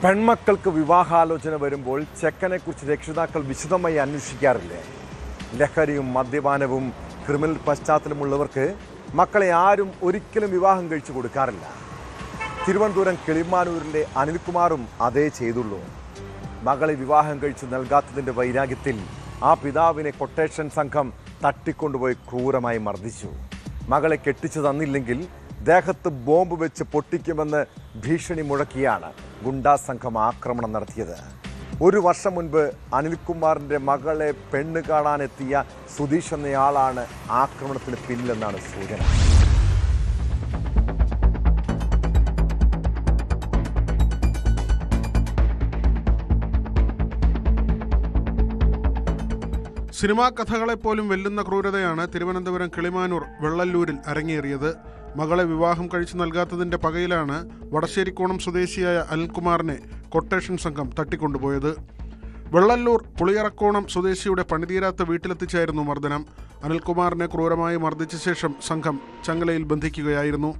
പെൺമക്കൾക്ക് വിവാഹാലോചന വരുമ്പോൾ ചെക്കനെക്കുറിച്ച് രക്ഷിതാക്കൾ വിശദമായി അന്വേഷിക്കാറില്ലേ? ലഹരിയും മദ്യപാനവും ക്രിമിനൽ പശ്ചാത്തലമുള്ളവർക്ക് മക്കളെ ആരും ഒരിക്കലും വിവാഹം കഴിച്ചു കൊടുക്കാറില്ല. തിരുവനന്തപുരം കിളിമാനൂരിലെ അനിൽകുമാറും അതേ ചെയ്തുള്ളൂ. മകളെ വിവാഹം കഴിച്ചു നൽകാത്തതിൻ്റെ വൈരാഗ്യത്തിൽ ആ പിതാവിനെ കൊട്ടേഷൻ സംഘം തട്ടിക്കൊണ്ടുപോയി ക്രൂരമായി മർദ്ദിച്ചു. മകളെ കെട്ടിച്ചു തന്നില്ലെങ്കിൽ ദേഹത്ത് ബോംബ് വെച്ച് പൊട്ടിക്കുമെന്ന് ഭീഷണി മുഴക്കിയാണ് ഗുണ്ടാ സംഘം ആക്രമണം നടത്തിയത്. ഒരു വർഷം മുൻപ് അനിൽകുമാറിൻ്റെ മകളെ പെണ്ണ് കാണാനെത്തിയ സുധീഷ് എന്നയാളാണ് ആക്രമണത്തിന് പിന്നിലെന്നാണ് സൂചന. സിനിമാ കഥകളെപ്പോലും വെല്ലുന്ന ക്രൂരതയാണ് തിരുവനന്തപുരം കിളിമാനൂർ വെള്ളല്ലൂരിൽ അരങ്ങേറിയത്. മകളെ വിവാഹം കഴിച്ചു നൽകാത്തതിൻ്റെ പകയിലാണ് വടശ്ശേരിക്കോണം സ്വദേശിയായ അനിൽകുമാറിനെ കൊട്ടേഷൻ സംഘം തട്ടിക്കൊണ്ടുപോയത്. വെള്ളല്ലൂർ പുളിയറക്കോണം സ്വദേശിയുടെ പണിതീരാത്ത വീട്ടിലെത്തിച്ചായിരുന്നു മർദ്ദനം. അനിൽകുമാറിനെ ക്രൂരമായി മർദ്ദിച്ച ശേഷം സംഘം ചങ്ങലയിൽ ബന്ധിക്കുകയായിരുന്നു.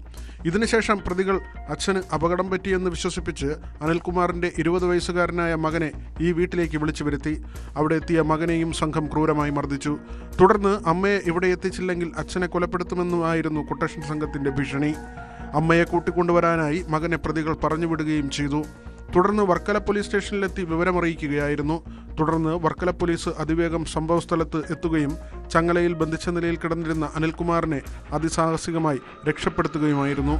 ഇതിനുശേഷം പ്രതികൾ അച്ഛന് അപകടം പറ്റിയെന്ന് വിശ്വസിപ്പിച്ച് അനിൽകുമാറിൻ്റെ 20 വയസ്സുകാരനായ മകനെ ഈ വീട്ടിലേക്ക് വിളിച്ചു വരുത്തി. അവിടെ എത്തിയ മകനെയും സംഘം ക്രൂരമായി മർദ്ദിച്ചു. തുടർന്ന് അമ്മയെ ഇവിടെ എത്തിച്ചില്ലെങ്കിൽ അച്ഛനെ കൊലപ്പെടുത്തുമെന്നുമായിരുന്നു കൊട്ടേഷൻ സംഘത്തിൻ്റെ ഭീഷണി. അമ്മയെ കൂട്ടിക്കൊണ്ടുവരാനായി മകനെ പ്രതികൾ പറഞ്ഞുവിടുകയും ചെയ്തു. തുടർന്ന് വർക്കല പോലീസ് സ്റ്റേഷനിലെത്തി വിവരമറിയിക്കുകയായിരുന്നു. തുടർന്ന് വർക്കല പോലീസ് അതിവേഗം സംഭവസ്ഥലത്ത് എത്തുകയും ചങ്ങലയിൽ ബന്ധിച്ച നിലയിൽ കിടന്നിരുന്ന അനിൽകുമാറിനെ അതിസാഹസികമായി രക്ഷപ്പെടുത്തുകയുമായിരുന്നു.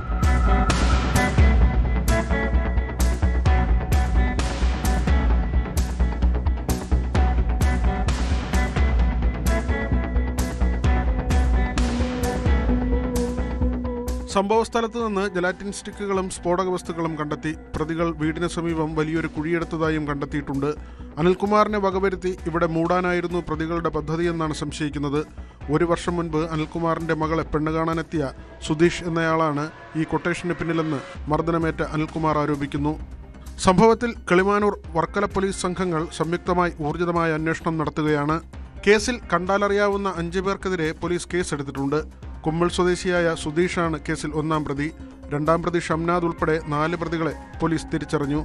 സംഭവസ്ഥലത്ത് നിന്ന് ജലാറ്റിൻ സ്റ്റിക്കുകളും സ്ഫോടക വസ്തുക്കളും കണ്ടെത്തി. പ്രതികൾ വീടിന് സമീപം വലിയൊരു കുഴിയെടുത്തതായും കണ്ടെത്തിയിട്ടുണ്ട്. അനിൽകുമാറിനെ വകവരുത്തി ഇവിടെ മൂടാനായിരുന്നു പ്രതികളുടെ പദ്ധതിയെന്നാണ് സംശയിക്കുന്നത്. ഒരു വർഷം മുൻപ് അനിൽകുമാറിൻ്റെ മകളെ പെണ്ണ് കാണാനെത്തിയ സുധീഷ് എന്നയാളാണ് ഈ കൊട്ടേഷന് പിന്നിലെന്ന് മർദ്ദനമേറ്റ അനിൽകുമാർ ആരോപിക്കുന്നു. സംഭവത്തിൽ കിളിമാനൂർ വർക്കല പോലീസ് സംഘങ്ങൾ സംയുക്തമായി ഊർജിതമായ അന്വേഷണം നടത്തുകയാണ്. കേസിൽ കണ്ടാലറിയാവുന്ന 5 പേർക്കെതിരെ പോലീസ് കേസെടുത്തിട്ടുണ്ട്. കുമ്മൽ സ്വദേശിയായ സുധീഷാണ് കേസിൽ 1-ാം പ്രതി. 2-ാം പ്രതി ഷംനാദ് ഉൾപ്പെടെ 4 പ്രതികളെ പോലീസ് തിരിച്ചറിഞ്ഞു.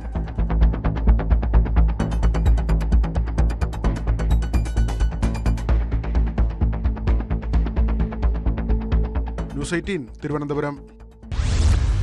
ന്യൂസ് 18 തിരുവനന്തപുരം.